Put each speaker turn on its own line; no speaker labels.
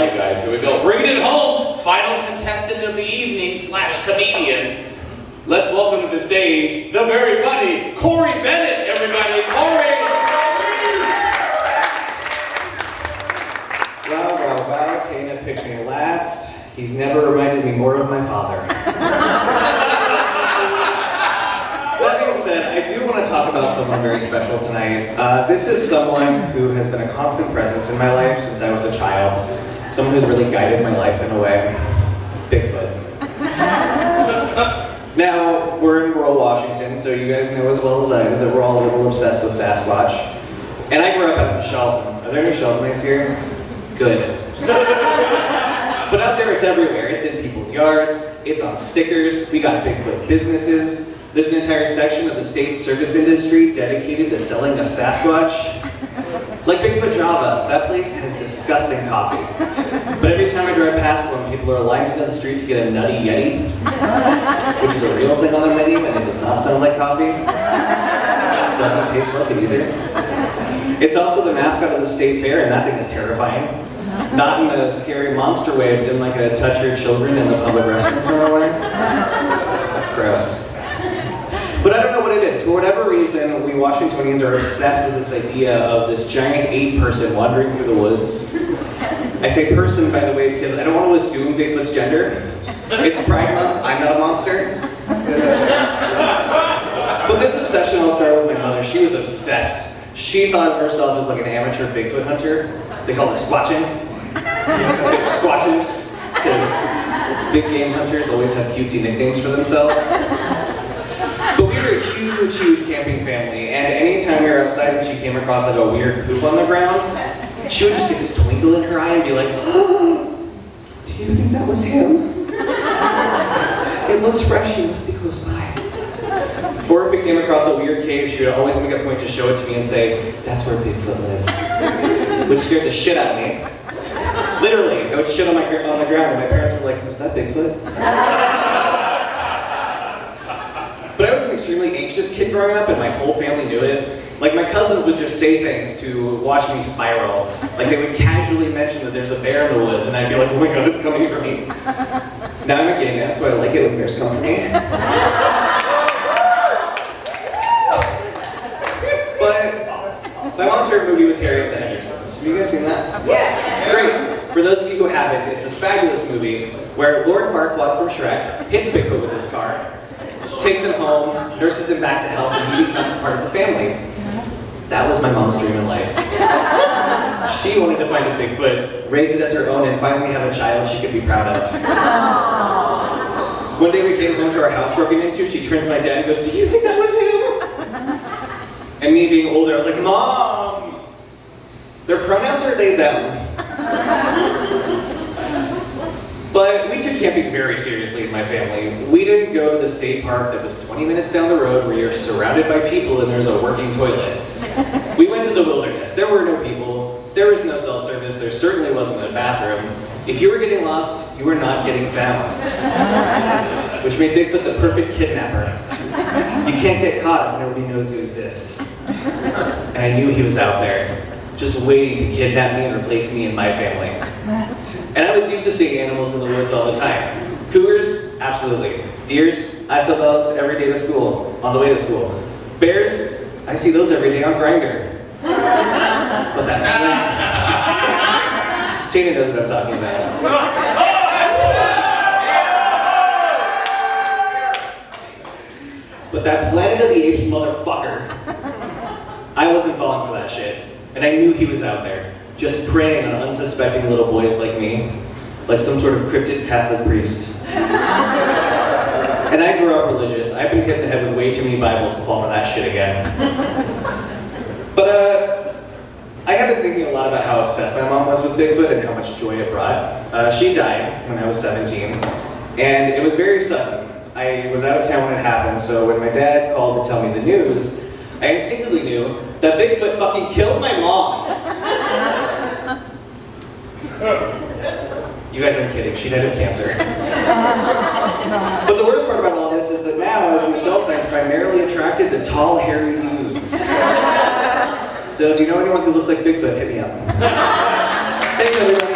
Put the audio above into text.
right, you guys, here we go. Bringing it home, final contestant of the evening / comedian. Let's welcome to the stage the very funny Corey Bennett, everybody. Corey!
Wow, Tana picked me last. He's never reminded me more of my father. That being said, I do want to talk about someone very special tonight. This is someone who has been a constant presence in my life since I was a child. Someone who's really guided my life in a way. Bigfoot. Now, we're in rural Washington, so you guys know as well as I do that we're all a little obsessed with Sasquatch. And I grew up out in Shelton. Are there any Sheltonites here? Good. But out there, it's everywhere. It's in people's yards, it's on stickers, we got Bigfoot businesses. There's an entire section of the state's service industry dedicated to selling a Sasquatch. Like Bigfoot Java, that place has disgusting coffee. But every time I drive past one, people are lined into the street to get a Nutty Yeti, which is a real thing on their menu, and it does not sound like coffee. It doesn't taste like it either. It's also the mascot of the state fair, and that thing is terrifying. Not in a scary monster way, but in like a touch your children in the public restrooms or way. That's gross. But I don't know what it is. For whatever reason, we Washingtonians are obsessed with this idea of this giant ape person wandering through the woods. I say person, by the way, because I don't want to assume Bigfoot's gender. It's Pride Month, I'm not a monster. But this obsession all started with my mother. She was obsessed. She thought of herself as like an amateur Bigfoot hunter. They call it squatching. Squatches, because big game hunters always have cutesy nicknames for themselves. But we were a huge, huge camping family, and anytime we were outside and she came across like a weird poop on the ground, she would just get this twinkle in her eye and be like, oh, do you think that was him? It looks fresh, he must be close by. Or if we came across a weird cave, she would always make a point to show it to me and say, that's where Bigfoot lives. Which scared the shit out of me. Literally, I would shit on the ground and my parents were like, was that Bigfoot? But I was an extremely anxious kid growing up and my whole family knew it. Like my cousins would just say things to watch me spiral. Like they would casually mention that there's a bear in the woods and I'd be like, oh my god, it's coming for me. Now I'm a gay man, so I like it when bears come for me. My mom's favorite movie was Harry and the Hendersons. Have you guys seen that?
Yes.
Great. For those of you who haven't, it's this fabulous movie where Lord Farquaad from Shrek hits Bigfoot with his car, takes him home, nurses him back to health, and he becomes part of the family. That was my mom's dream in life. She wanted to find a Bigfoot, raise it as her own, and finally have a child she could be proud of. One day we came home to our house broken into, she turns to my dad and goes, do you think that was him? And me being older, I was like, Mom! Their pronouns are they, them. But we took camping very seriously in my family. We didn't go to the state park that was 20 minutes down the road where you're surrounded by people and there's a working toilet. We went to the wilderness. There were no people. There was no cell service. There certainly wasn't a bathroom. If you were getting lost, you were not getting found. Which made Bigfoot the perfect kidnapper. You can't get caught if nobody knows you exist. And I knew he was out there, just waiting to kidnap me and replace me and my family. And I was used to seeing animals in the woods all the time. Cougars? Absolutely. Deers? I saw those every day to school, on the way to school. Bears? I see those every day on Grindr. But that Tina knows what I'm talking about. But that Planet of the Apes motherfucker, I wasn't falling for that shit. And I knew he was out there, just preying on unsuspecting little boys like me, like some sort of cryptid Catholic priest. And I grew up religious. I've been hit in the head with way too many Bibles to fall for that shit again. But I have been thinking a lot about how obsessed my mom was with Bigfoot and how much joy it brought. She died when I was 17, and it was very sudden. I was out of town when it happened, so when my dad called to tell me the news, I instinctively knew that Bigfoot fucking killed my mom. You guys aren't kidding, she died of cancer. But the worst part about all this is that now, as an adult, I'm primarily attracted to tall, hairy dudes. So if you know anyone who looks like Bigfoot, hit me up. Thanks, everyone.